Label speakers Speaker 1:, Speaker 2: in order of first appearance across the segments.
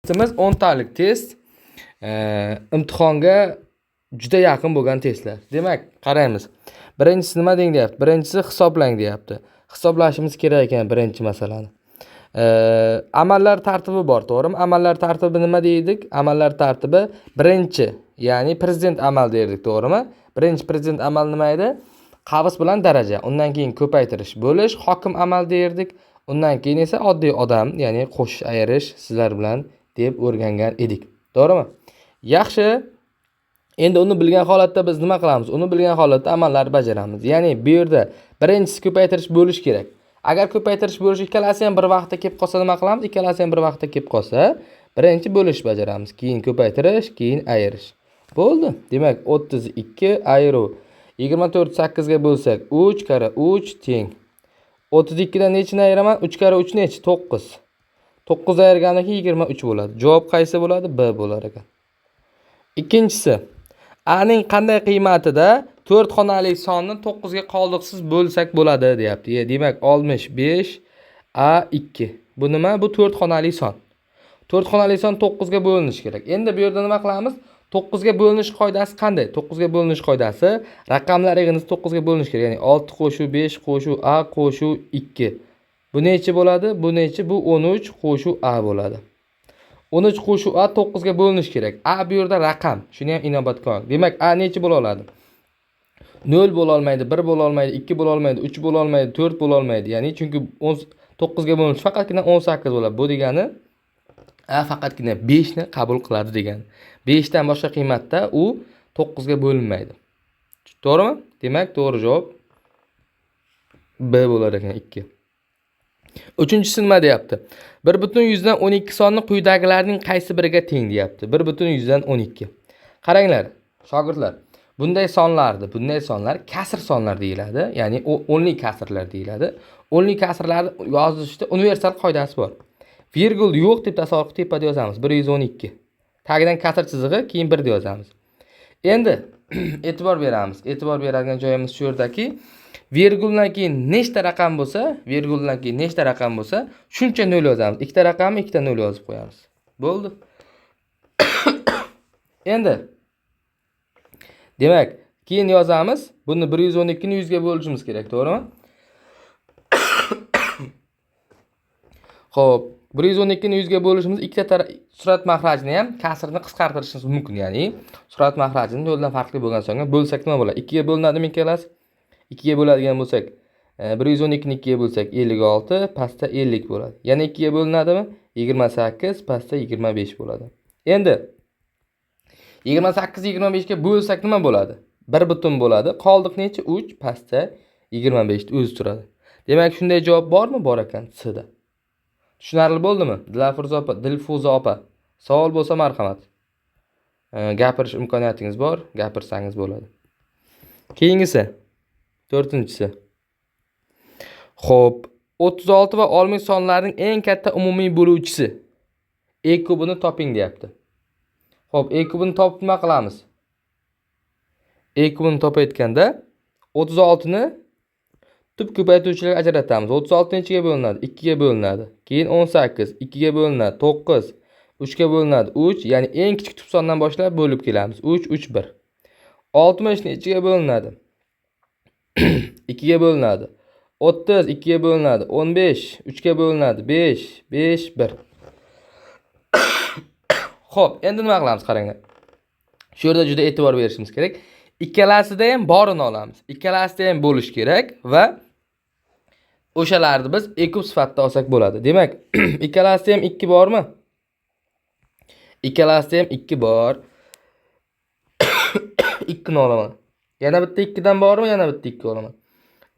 Speaker 1: Testimiz 10 talik test. İmtihonga juda yaqin bo'lgan testlar. Demak, qaraymiz. Birinchisi nima deyapti? Birinchisi hisoblang deyapti. Hisoblashimiz kerak ekan birinchi masalani. Amallar tartibi bor, to'g'rimi? Amallar tartibi nima deydik? Amallar tartibi birinchi, ya'ni prezident amal derdik, to'g'rimi? Birinchi prezident amal nima edi? Qabz bilan daraja. Undan keyin ko'paytirish, bo'lish, hokim amal derdik. Undan keyin esa oddiy odam, ya'ni qo'shish, ayirish sizlar bilan deb o'rgangan edik. To'g'rimi? Yaxshi. Endi uni bilgan holatda biz nima qilamiz? Uni bilgan holatda amallarni bajaramiz. Ya'ni bu yerda birinchisi ko'paytirish bo'lish kerak. Agar ko'paytirish bo'lish ikkalasi ham bir vaqtda kelib qolsa nima qilamiz? Ikkalasi ham bir vaqtda kelib qolsa, birinchi bo'lish bajaramiz, keyin ko'paytirish, keyin ayirish. Bo'ldi. Demak, 32 ayiruv 24 8 ga bo'lsak, 3 kara 3 teng. 32 dan nechini ayiraman? 3 kara 3 nechi? 9. 9 ayirgandan keyin 23 bo'ladi. Javob qaysi bo'ladi? B bo'lar ekan. Ikkinchisi, a ning qanday qiymatida 4 xonali sonni 9 ga qoldiqsiz bo'lsak bo'ladi deyapti. Demak, 65 a2. Bu nima? Bu 4 xonali son. 4 xonali son 9 ga bo'linishi kerak. Endi bu yerda nima qilamiz? 9 ga bo'linish qoidasi qanday? 9 ga bo'linish qoidasi raqamlar yig'indisi 9 ga bo'linishi kerak. Ya'ni 6 qo'shuv 5 qo'shuv a qo'shuv 2. Bu nechi bo'ladi? Bu nechi? Bu 13 qo'shuv a bo'ladi. 13 qo'shuv a 9 ga bo'linishi kerak. A bu yerda raqam. Shuni ham inobatga oling. Demak, a nechi bo'la oladi? 0 bo'la olmaydi, 1 bo'la olmaydi, 2 bo'la olmaydi, 3 bo'la olmaydi, 4 bo'la olmaydi. Ya'ni chunki 9 ga bo'linish faqatgina 18 bo'ladi. Bu degani a faqatgina 5 ni qabul qiladi degani. 5 dan boshqa qiymatda u 9 ga bo'linmaydi. To'g'rimi? Demak, to'g'ri javob B bo'lar ekan 2. Uchinchisi nima deyapti? 1/100dan 12 sonni quyidagilarning qaysi biriga teng deyapti. 1/100dan 12. Qaranglar, shogirdlar. Bunday sonlar kasr sonlar deyiladi. Ya'ni o'nli kasrlar deyiladi. O'nli kasrlarni yozishda universal qoidasi bor. Virgul yo'q deb tasavvur qilib tepada yozamiz. 112. Tagidan kasr chizig'i, keyin 1 deb yozamiz. Endi e'tibor beramiz. E'tibor beradigan joyimiz shu yerdaki, virguldan keyin nechta raqam bo'lsa, shuncha 0 yozamiz. Ikkita raqamni ikkita 0 yozib qo'yamiz. Bo'ldi. Endi demak, keyin yozamiz. Buni 112 ni 100 ga bo'lishimiz kerak, to'g'rimi? Xo'p, 112 ni 100 ga bo'lishimiz ikkita surat mahrajini ham kasrni qisqartirishimiz mumkin. Ya'ni surat mahrajini yo'ldan farqli bo'lgan songa bo'lsak nima bo'ladi? 2 ga bo'linadimi ikkalasi? 2 ga bo'ladigan bo'lsak, 112 ni 2 ga bo'lsak 56, pastda 50 bo'ladi. Yana 2 ga bo'linadimi? 28, pastda 25 bo'ladi. Endi 28 25 ga bo'lsak nima bo'ladi? 1 butun bo'ladi. Qoldiq nechi? 3, pastda 25 o'zi turadi. Demak, shunday javob bormi? Bor ekan, C da. Tushunarli bo'ldimi? Dilfuza opa. Savol bo'lsa marhamat. Gapirish imkoniyatingiz bor, gapirsangiz bo'ladi. Keyingisi 4-chi. Xo'p, 36 va 60 sonlarning eng katta umumiy bo'luvchisi e kubini toping deyapti. Xo'p, e kubini topib nima qilamiz? E kubini topayotganda 36 ni tub ko'paytuvchilarga ajratamiz. 36 nechiga bo'linadi? 2 ga bo'linadi. Keyin 18, 2 ga bo'linadi. 9, 3 ga bo'linadi. 3, ya'ni eng kichik tub sondan boshlab bo'lib kelamiz. 3, 3, 1. 60 nechiga bo'linadi? 2 ga bo'linadi. 30 2 ga bo'linadi. 15 3 ga bo'linadi. 5, 5, 1. Xo'p, endi nima qilamiz? Qaranglar. Shu yerda juda e'tibor berishimiz kerak. Ikkalasida ham borini olamiz. Ikkalasida ham bo'lish kerak va o'shalarni biz e kub sifatida olsak bo'ladi. Demak, ikkalasida ham 2 bormi? Ikkalasida ham 2 bor. 2 ni olaman. Yana bitta 2 dan bormi? Yana bitta 2 olaman.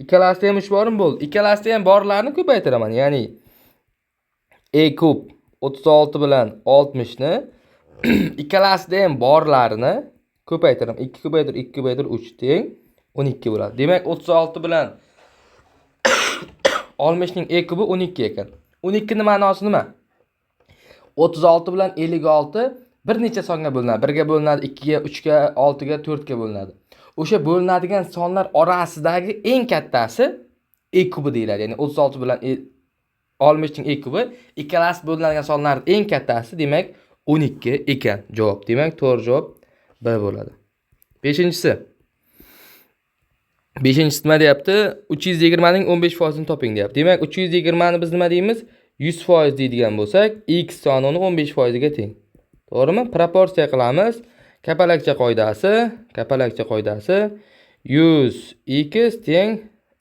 Speaker 1: Ikkalasida ham 3 bormi? Bo'ldi. Ikkalasida ham borlarni ko'paytiraman. Ya'ni e kub 36 bilan 60 ni ikkalasida ham borlarini ko'paytiraman. 2 ko'paytir 2 ko'paytir 3 teng 12 bo'ladi. Demak, 36 bilan 60 ning e kubi 12 ekan. 12 ning ma'nosi nima? 36 bilan 56 bir necha songa bo'linadi. 1 ga bo'linadi, 2 ga, 3 ga, 6 ga, 4 ga bo'linadi. O'sha bo'linadigan sonlar orasidagi eng kattasi e kubi deyiladi. Ya'ni 36 bilan 60 ning ekubi ikkalasi bo'linadigan sonlarning eng kattasi, demak 12 ekan javob. Demak, to'g'ri javob B bo'ladi. 5-inchisi. 5-inchisi nima deyapti? 320 ning 15% ni toping deyapti. Demak, 320 ni biz nima deymiz? 100% deydigan bo'lsak, x soni uni 15% ga teng. To'g'rimi? Proporsiya qilamiz. Kapalakcha qoidasi 100x teng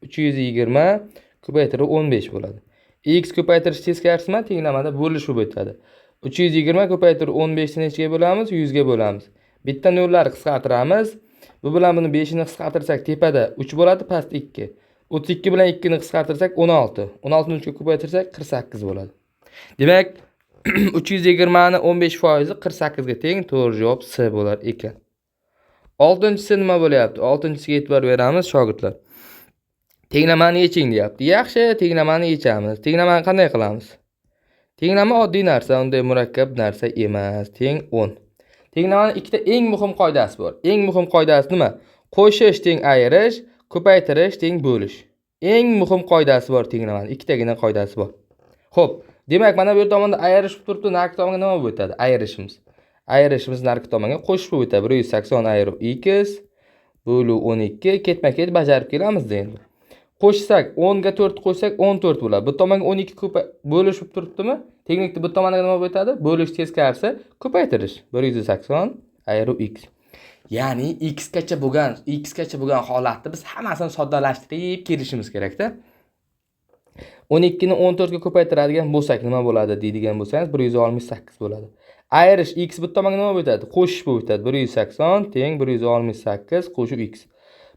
Speaker 1: 320 ko'paytirib 15 bo'ladi. X ko'paytirish teskarisimi? Tenglamada bo'lish bo'lib o'tadi. 320 ko'paytirib 15 ni nechaga bo'lamiz? 100 ga bo'lamiz. Bitta nollarni qisqartiramiz. Bu bilan buni 5 ni qisqartirsak tepada 3 bo'ladi, past 2. 32 bilan 2 ni qisqartirsak 16. 16 ni 3 ga ko'paytirsak 48 bo'ladi. Demak, 320 ni 15% 48 ga teng. To'g'ri javob C bo'lar ekan. 6-inchisi nima bo'lyapti? 6-inchisiga e'tibor beramiz shogirdlar. Tenglamani yeching deyapti. Yaxshi, tenglamani yechamiz. Tenglamani qanday qilamiz? Tenglama oddiy narsa, unday murakkab narsa emas. Teng 10. Tenglamani ikkita eng muhim qoidasi bor. Eng muhim qoidasi nima? Qo'shish teng ayirish, ko'paytirish teng bo'lish. Eng muhim qoidasi bor tenglamani. Ikkitagina qoidasi bor. Xo'p, demak, mana bu yer tomonda ayirish bo'lib turibdi. Narki tomonga nima bo'lib o'tadi? Ayirishimiz narki tomonga qo'shib bo'lib o'tadi. 180 ayirib x bo'lu 12 ketma-ket bajarib kelamiz endi. Qo'shsak 10 ga 4 qo'shsak 14 bo'ladi. Bu tomonga 12 bo'lish bo'lib turibdimi? Tenglikda bu tomonga nima bo'lib o'tadi? Bo'lish teskarisi ko'paytirish. 180 ayirib x. Ya'ni x gacha bo'lgan holatda biz hammasini soddalashtirib kelishimiz kerak-da. 12 ni 14 ga ko'paytiradigan bo'lsak nima bo'ladi deydigan bo'lsangiz 168 bo'ladi. Ayirish x bu tomonga nima bo'lib o'tadi? Qo'shish bo'lib o'tadi. 180 teng 168 qo'shib x.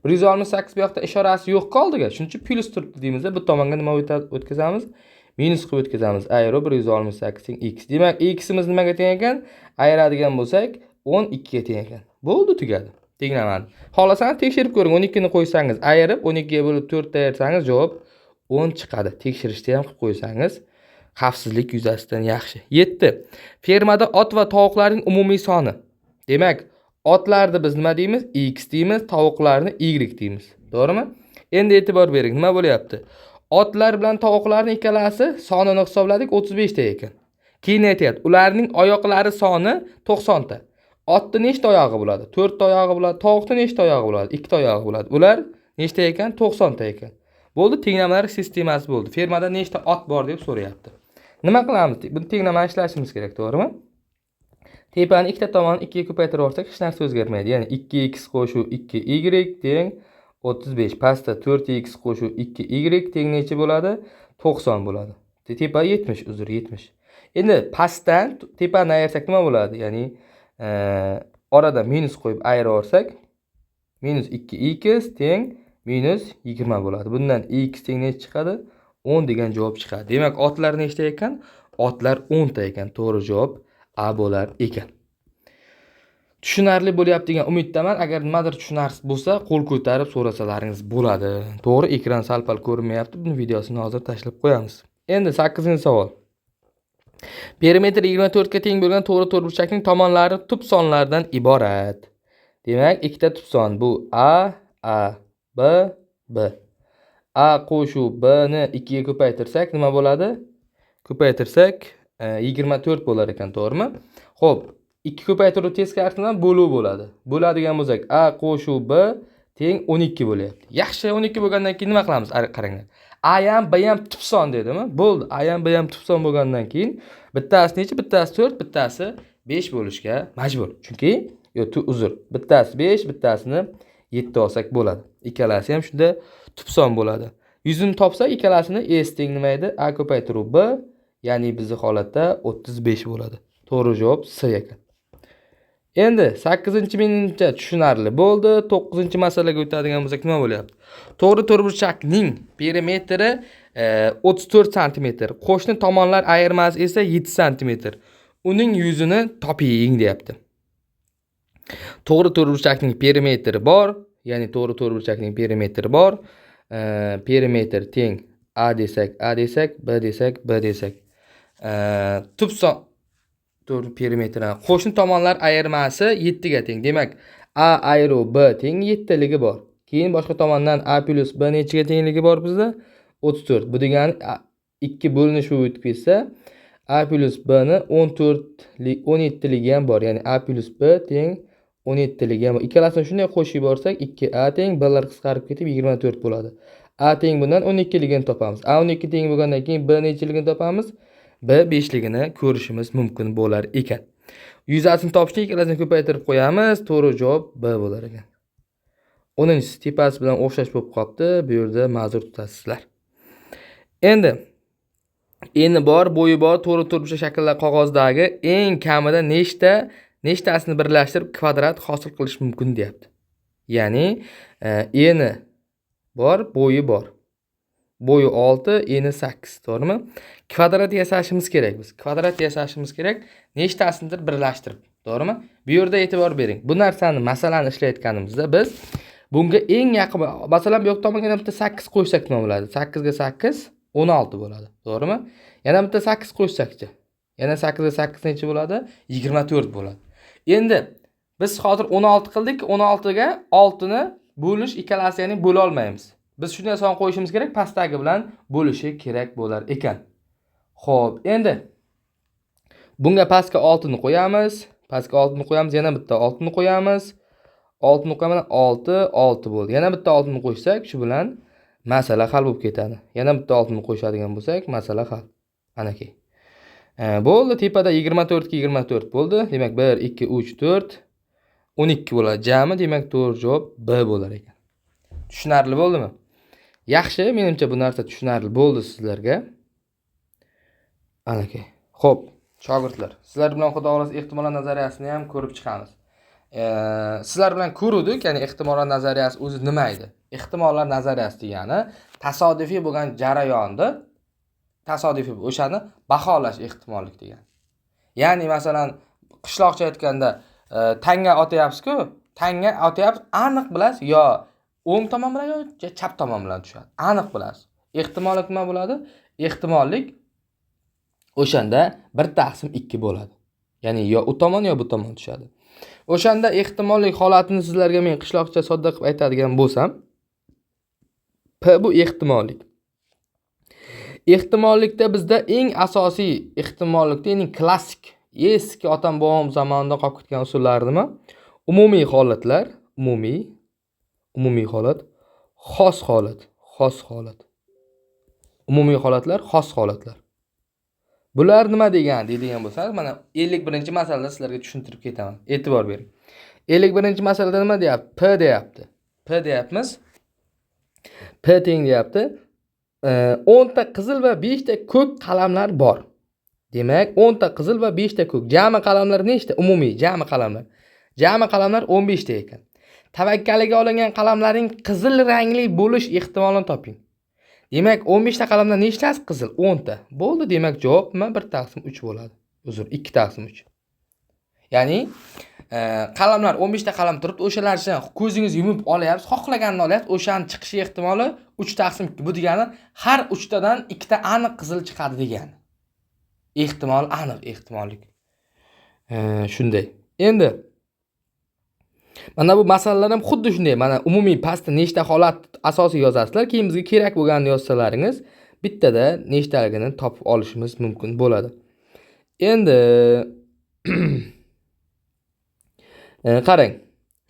Speaker 1: 168 bu yoqda ishorasi yo'q qoldiga. Shuning uchun plus turibdi deymizda, bu tomonga nima o'tkazamiz? Minus qilib o'tkazamiz. Ayro 168 teng x. Demak, x imiz nimaga teng ekan? Ayiradigan bo'lsak 12 ga teng ekan. Bo'ldi, tugadi. Tenglamani. Xohlasangiz tekshirib ko'ring. 12 ni qo'ysangiz, ayirib 12 ga bo'lib 4 ta ayirsangiz javob 10 chiqadi. Tekshirishni ham qilib qo'ysangiz xavfsizlik yuzasidan yaxshi. 7. Fermada ot va tovuqlarning umumiy soni. Demak, otlarni biz nima deymiz? X deymiz, tovuqlarni Y deymiz. To'g'rimi? Endi e'tibor bering, nima bo'lyapti? Otlar bilan tovuqlarning ikkalasi sonini hisobladik, 35 ta ekan. Keyin aytayapti, ularning oyoqlari soni 90 ta. Otning nechta oyog'i bo'ladi? 4 ta oyog'i bo'ladi. Tovuqning nechta oyog'i bo'ladi? 2 ta oyog'i bo'ladi. Ular nechta ekan? 90 ta ekan. Bo'ldi, tenglamalar sistemasi bo'ldi. Fermada nechta ot bor deb so'rayapti. Nima qilamiz? Buni tenglamani ishlashimiz kerak, to'g'rimi? Tepani ikkita tomonni 2 ga ko'paytirib olsak, hech narsa o'zgarmaydi. Ya'ni 2x qo'shuv 2y teng 35. Pastda 4x qo'shuv 2y teng necha bo'ladi? 90 bo'ladi. Tepa 70, uzr 70. Endi pastdan tepani ayirsak nima bo'ladi? Ya'ni orada minus qo'yib ayirib olsak, minus 2x teng minus 20 bo'ladi. Bundan x teng necha chiqadi? 10 degan javob chiqadi. Demak, otlar nechta ekan? Otlar 10 ta ekan. To'g'ri javob A bo'lar ekan. Tushunarli bo'lyapti degan umiddaman. Agar nimadir tushunarsiz bo'lsa, qo'l ko'tarib so'rasalaringiz bo'ladi. To'g'ri, ekran sal-pal ko'rinmayapti. Buni videosini hozir tashlab qo'yamiz. Endi 8-savol. Perimetr 24 ga teng bo'lgan to'g'ri to'rtburchakning tomonlari tub sonlardan iborat. Demak, ikkita tub son. Bu A, B, B. A qo'shuv B ni 2 ga ko'paytirsak nima bo'ladi? Ko'paytirsak 24 bo'lar ekan, to'g'rimi? Xo'p, 2 ko'paytiruv teskarisidan bo'luv bo'ladi. Bo'ladigan bo'lsak A qo'shuv B teng 12 bo'lyapti. Yaxshi, 12 bo'lgandan keyin nima qilamiz? Qaranglar. A ham B ham tub son dedimi? Bo'ldi. A ham B ham tub son bo'lgandan keyin bittasi necha? Bittasi 4, bittasi 5 bo'lishga majbur. Chunki uzr, bittasi 5, bittasini 7 olsak bo'ladi. Ikkalasi ham shunda tub son bo'ladi. 100 ni topsak, ikkalasini S teng nima edi? A ko'paytiruv B, ya'ni bizning holatda 35 bo'ladi. To'g'ri javob C ekan. Endi 8-menimcha tushunarli bo'ldi. 9-masalaga o'tadigan bo'lsak nima bo'lyapti? To'g'ri to'rtburchakning perimetri 34 cm, qo'shni tomonlar ayirmasi esa 7 cm. Uning yuzini toping deyapti. To'g'ri to'rtburchakning perimetri bor, ya'ni to'g'ri to'rtburchakning perimetri bor. Perimetr teng A desak, B desak, B desak. Tub son to'g'ri perimetrdan qo'shni tomonlar ayirmasi 7 ga teng. Demak, A ayru B teng 7 ligi bor. Keyin boshqa tomondan A plus B nechiga tengligi bor bizda? 34. Bu degani 2 bo'linish bo'lib o'tib ketsa, a plus b ni 17ligi ham bor. Ya'ni a plus b teng 17ligi ham bor. Ikkalasini shunday qo'shib yuborsak, 2a teng blar qisqarib ketib 24 bo'ladi. A teng bundan 12ligini topamiz. A 12 teng bo'lgandan keyin b nechiligini topamiz? B 5ligini ko'rishimiz mumkin bo'lar ekan. Yuzasini topishni ikkalasini ko'paytirib qo'yamiz. To'g'ri javob B bo'lar ekan. 10-chi tepasi bilan o'xshash bo'lib qolibdi. Bu yerda ma'zur tutasizlar. Endi eni bor, bo'yi bor, to'g'ri turibcha shakllar qog'ozdagi eng kamida nechtasini birlashtirib kvadrat hosil qilish mumkin deyapti. Ya'ni eni bor, bo'yi bor. Bo'yi 6, eni 8, to'g'rimi? Kvadrat yasashimiz kerak biz. Kvadrat yasashimiz kerak, nechtasidir birlashtirib, to'g'rimi? Bu yerda e'tibor bering. Bu narsani masalani ishlayotganimizda biz bunga eng yaqin, masalan, bu yoq tomonga bitta 8 qo'ysak nima bo'ladi? 8 ga 8 16 bo'ladi, to'g'rimi? Yana bitta 8 qo'ysakchi. Yana 8 ga 8 necha bo'ladi? 24 bo'ladi. Endi biz hozir 16 qildik, 16 ga 6 ni bo'lish ikkalasi, ya'ni bo'la olmaymiz. Biz shunday son qo'yishimiz kerak, pastdagi bilan bo'lishi kerak bo'lar ekan. Xo'p, endi bunga pastga 6 ni qo'yamiz. Pastga 6 ni qo'yamiz, yana bitta 6 ni qo'yamiz. 6 ni qo'yamiz, 6 bo'ldi. Yana bitta 6 ni qo'ysak, shu bilan masala hal bo'lib ketadi. Yana bitta 6 ni qo'yishadigan bo'lsak, masala hal. Anaki. Bo'ldi, tepada 24 ga 24 bo'ldi. Demak 1 2 3 4 12 bo'ladi. Jami, demak to'g'ri javob B bo'lar ekan. Tushunarli bo'ldimi? Yaxshi, menimcha bu narsa tushunarli bo'ldi sizlarga. Anaki. Xo'p, shogirdlar, sizlar bilan xudo xolasa ehtimollar nazariyasini ham ko'rib chiqamiz. Sizlar bilan ko'rdik, ya'ni ehtimollar nazariyasi o'zi nima edi? Ehtimollar nazariyasi degani tasodifiy bo'lgan jarayonni, tasodifiy o'shani baholash ehtimollik degan. Ya'ni masalan, qishloqcha aytganda tanga otayapsiz-ku, tanga otayapsiz, aniq bilasiz, yo o'ng tomon bilan yo chap tomon bilan tushadi. Aniq bilasiz. Ehtimollik nima bo'ladi? Ehtimollik o'shanda 1/2 bo'ladi. Ya'ni yo u tomon yo bu tomon tushadi. O'shanda ehtimollik holatini sizlarga men qishloqcha sodda qilib aytadigan bo'lsam, P bu ehtimollik. Ehtimollikda bizda eng asosiy ehtimollikda, ya'ni klassik, eski otam bobom zamonida qolib ketgan usullar nima? Umumiy holatlar, umumiy holat, xos holat. Umumiy holatlar, xos holatlar. Bular nima deydigan bo'lsangiz, mana 51-masalada sizlarga tushuntirib ketaman. E'tibor bering. 51-masalada nima deyapti? P deyapti. P deyapmiz. P teng deyapti. 10 ta qizil va 5 ta ko'k qalamlar bor. Demak, 10 ta qizil va 5 ta ko'k. Jami qalamlar nechta? Umumiy jami qalamlar. Jami qalamlar 15 ta ekan. Tavakkaliga olingan qalamlarning qizil rangli bo'lish ehtimolini toping. Demak, 15 ta qalamdan nechtasi qizil? 10 ta. Bo'ldi, demak javob nima? 1/3 bo'ladi. Uzr, 2/3. Ya'ni qalamlar 15 ta qalam turibdi, o'shalarni ko'zingiz yumib olyapsiz, xohlaganini olyapsiz, o'shaning chiqishi ehtimoli 3/2. Bu degani har 3 tadan 2 ta aniq qizil chiqadi degani. Ehtimol aniq ehtimollik. Shunday. Endi mana bu masalalar ham xuddi shunday. Mana umumiy pastda nechta holat asosiy yozasizlar, keyin bizga kerak bo'lganini yozsalaringiz, bittada nechtaligini topib olishimiz mumkin bo'ladi. Endi qarang.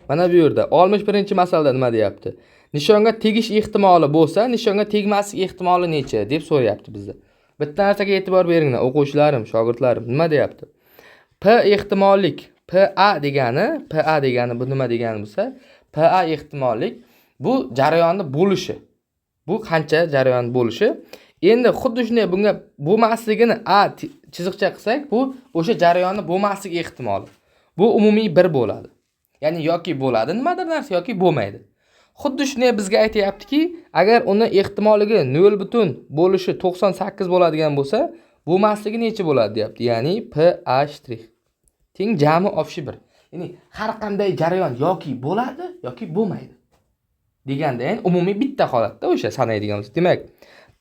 Speaker 1: Mana bu yerda 61-masalada nima deyapti? Nishonga tegish ehtimoli bo'lsa, nishonga tegmaslik ehtimoli necha deb so'rayapti bizda. Bitta narsaga e'tibor beringlar, o'quvchilarim, shogirdlarim. Nima deyapti? P ehtimollik, PA degani bu nima degani bo'lsa, PA ehtimollik bu jarayonni bo'lishi. Bu qancha jarayon bo'lishi. Endi xuddi shunday bunga bo'lmasligini A chiziqcha qilsak, bu o'sha jarayonni bo'lmaslik ehtimoli. Bu umumiy 1 bo'ladi. Ya'ni yoki bo'ladi nimadir narsa yoki bo'lmaydi. Xuddi shunday bizga aytayaptiki, agar uni ehtimoliga 0 butun bo'lishi 98 bo'ladigan bo'lsa, bo'lmasligi necha bo'ladi deyapti. Ya'ni PA' teng jami ofshi 1. Ya'ni har qanday jarayon yoki bo'ladi yoki bo'lmaydi. Deganda, ya'ni umumiy bitta holatda o'sha sanaydigan bo'lsa. Demak,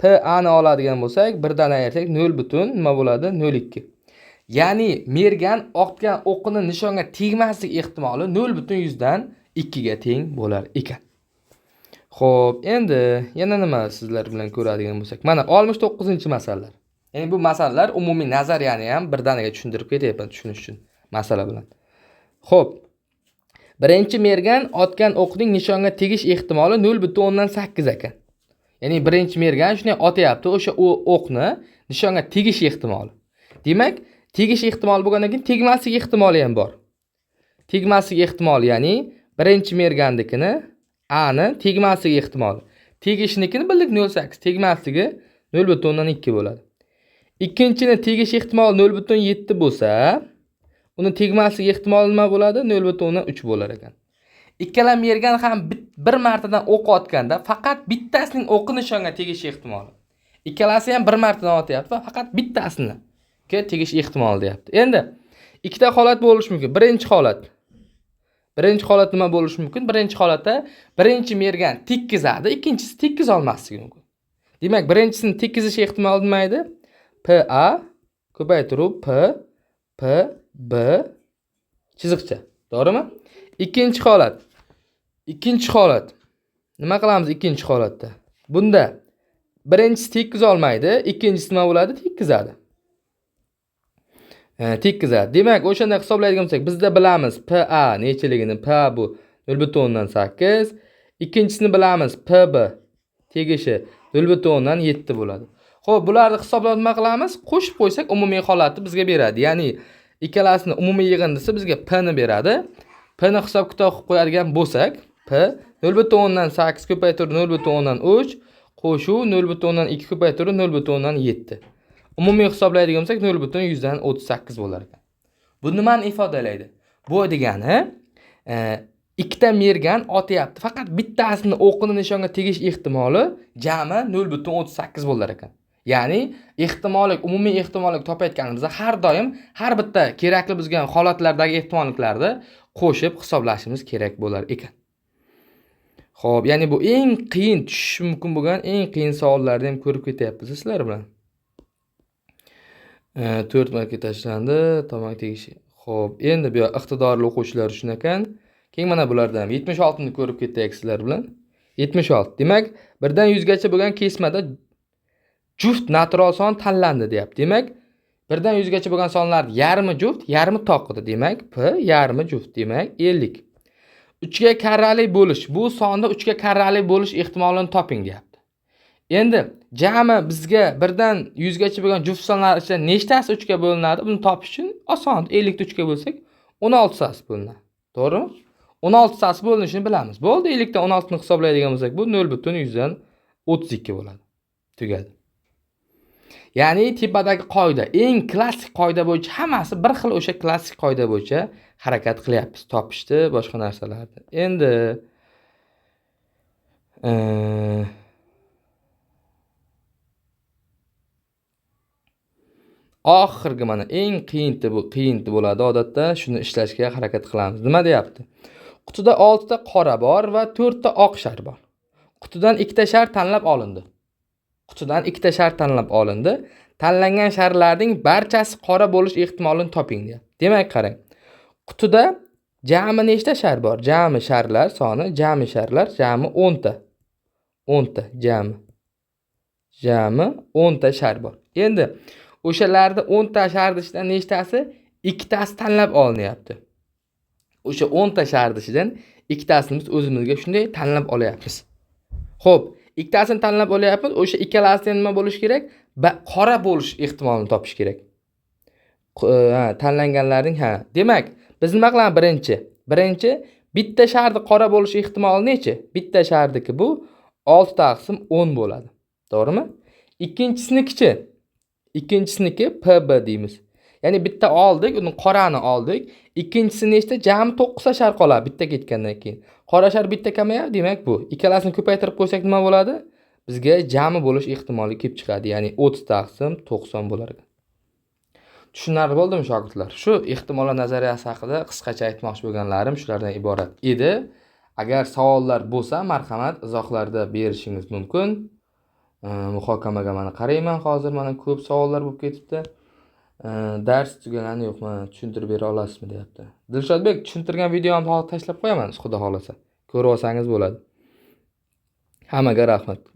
Speaker 1: PA ni oladigan bo'lsak, 1 dan ayirsak 0 butun nima bo'ladi? 0,2. Ya'ni mergan otgan o'qini nishonga tegmaslik ehtimoli 0,100 dan 2 ga teng bo'lar ekan. Xo'p, endi yana nima sizlar bilan ko'radigan bo'lsak, mana 69-masalalar. Ya'ni bu masalalar umumiy nazariyani ham birdaniga tushuntirib ketyapman tushunish uchun masala bilan. Xo'p, birinchi mergan otgan o'qning nishonga tegish ehtimoli 0,8 ekan. Ya'ni birinchi mergan shunday otyapti, o'sha o'qni nishonga tegish ehtimoli. Demak, tegish ehtimoli bo'lgandan keyin tegmaslik ehtimoli ham bor. Tegmaslik ehtimoli, ya'ni birinchi mergandikini A ni tegmaslik ehtimoli. Tegishnikini bildik 0,8, tegmasligi 0,2 bo'ladi. Ikkinchini tegish ehtimoli 0,7 bo'lsa, uni tegmaslik ehtimoli nima bo'ladi? 0,3 bo'lar ekan. Ikkala mergan ham bir martadan o'q otganda faqat bittasining o'qi nishonga tegish ehtimoli. Ikkalasi ham bir martadan otyapti va faqat bittasini tegish ehtimoli deyapti. Endi ikkita holat bo'lishi mumkin. Birinchi holat nima bo'lishi mumkin? Birinchi holatda birinchi mergan tekkizadi, ikkinchisi tekkiz olmasligi mumkin. Demak, birinchisini tekkizish ehtimoli nima edi? PA ko'paytiruv PB chiziqcha. To'g'rimi? Ikkinchi holat. Nima qilamiz ikkinchi holatda? Bunda birinchisi tekkiz olmaydi, ikkinchisi nima bo'ladi? Tekkizadi. Tekkizadi. Demak, o'shanda hisoblaydigan bo'lsak, bizda bilamiz PA nechiligini. PA bu 0,8. Ikkinchisini bilamiz PB tegishi 0,7 bo'ladi. Xo'p, bularni hisoblab nima qilamiz? Qo'shib qo'ysak umumiy holatni bizga beradi. Ya'ni ikkalasini umumiy yig'indisi bizga P ni beradi. P ni hisob-kitob qilib qo'yadigan bo'lsak, P 0,8 ko'paytirib 0,3 qo'shuv 0,2 ko'paytirib 0,7. Umumiy hisoblaydigan bo'lsak 0,138 bo'lar ekan. Bu nimani ifodalaydi? Bu degani, ikkita mergan otyapti. Faqat bittasini o'qini nishonga tegish ehtimoli jami 0,38 bo'lar ekan. Ya'ni umumiy ehtimollik topayotganimizda har doim har bitta kerakli bizga holatlardagi ehtimolliklarni qo'shib hisoblashimiz kerak bo'lar ekan. Xo'p, ya'ni bu eng qiyin tushish mumkin bo'lgan eng qiyin savollarni ham ko'rib ketyapmiz sizlar bilan. 4 marka tashlandi, tomon tegishi. Xo'p, endi bu iqtidorli o'quvchilar uchun ekan. Keyin mana bulardan 76 ni ko'rib ketdik sizlar bilan. 76. Demak, 1 dan 100 gacha bo'lgan kesmada juft natural son tanlandi deyapti. Demak, 1 dan 100 gacha bo'lgan sonlar yarmi juft, yarmi toq edi. Demak, P yarmi juft, demak 50. 3 ga karrali bo'lish. Bu sonda 3 ga karrali bo'lish ehtimolini toping deyapti. Endi jami bizga 1 dan 100 gacha bo'lgan juft sonlar ichida nechtasi 3 ga bo'linadi? Buni topish uchun oson. 50 ni 3 ga bo'lsak 16 sasi bo'linadi. To'g'rimi? 16 sasi bo'linishini bilamiz. Bo'ldi, 50 dan 16 ni hisoblaydigan bo'lsak, bu 0,132 bo'ladi. Tugadi. Ya'ni tepadagi qoida, eng klassik qoida bo'yicha hammasi bir xil o'sha klassik qoida bo'yicha harakat qilyapmiz. Topishdi, boshqa narsalarni. Endi oxirgi mana eng qiyinti bo'ladi odatda, shuni ishlashga harakat qilamiz. Nima deyapti? Qutida 6 ta qora bor va 4 ta oq shar bor. Qutidan 2 ta shar tanlab olindi. Tanlangan sharlarning barchasi qora bo'lish ehtimolini toping deyapti. Demak, qarang. Qutida jami nechta shar bor? Jami sharlar soni, jami 10 ta. 10 ta jami 10 ta shar bor. Endi o'shalarda 10 ta sharning ichidan nechtasi? 2 tasi tanlab olinyapti. O'sha 10 ta sharning ichidan 2 tasini biz o'zimizga shunday tanlab olyapmiz. Xo'p, ikkitasini tanlab olyapmiz. O'sha ikkalasidan nima bo'lish kerak? Qora bo'lish ehtimolini topish kerak. Tanlanganlarning Demak, biz nima qilamiz birinchi bitta sharning qora bo'lish ehtimoli necha? Bitta sharniki bu 6 taqsim 10 bo'ladi. To'g'rimi? Ikkinchisiniki PB deymiz. Ya'ni bitta oldik, uni qorani oldik. Ikkinchisi nechta? Jami 9 ta shar qoladi bitta ketgandan keyin. Qora shar bitta kamayadi, demak bu. Ikkalasini ko'paytirib qo'ysak nima bo'ladi? Bizga jami bo'lish ehtimoli kelib chiqadi. Ya'ni 30 taqsim 90 bo'lar ekan. Tushunarli bo'ldimi shogirdlar? Shu ehtimollar nazariyasi haqida qisqacha aytmoqchi bo'lganlarim shulardan iborat edi. Agar savollar bo'lsa, marhamat izohlarda berishingiz mumkin. Muhokamaga mana qarayman, hozir mana ko'p savollar bo'lib ketibdi. Dars tugaganmi yo'qmi, tushuntirib bera olasizmi deyapti. Dilshodbek, tushuntirgan videomni hozir tashlab qo'yaman, xudo xolasa. Ko'rib olsangiz bo'ladi. Hammaga rahmat.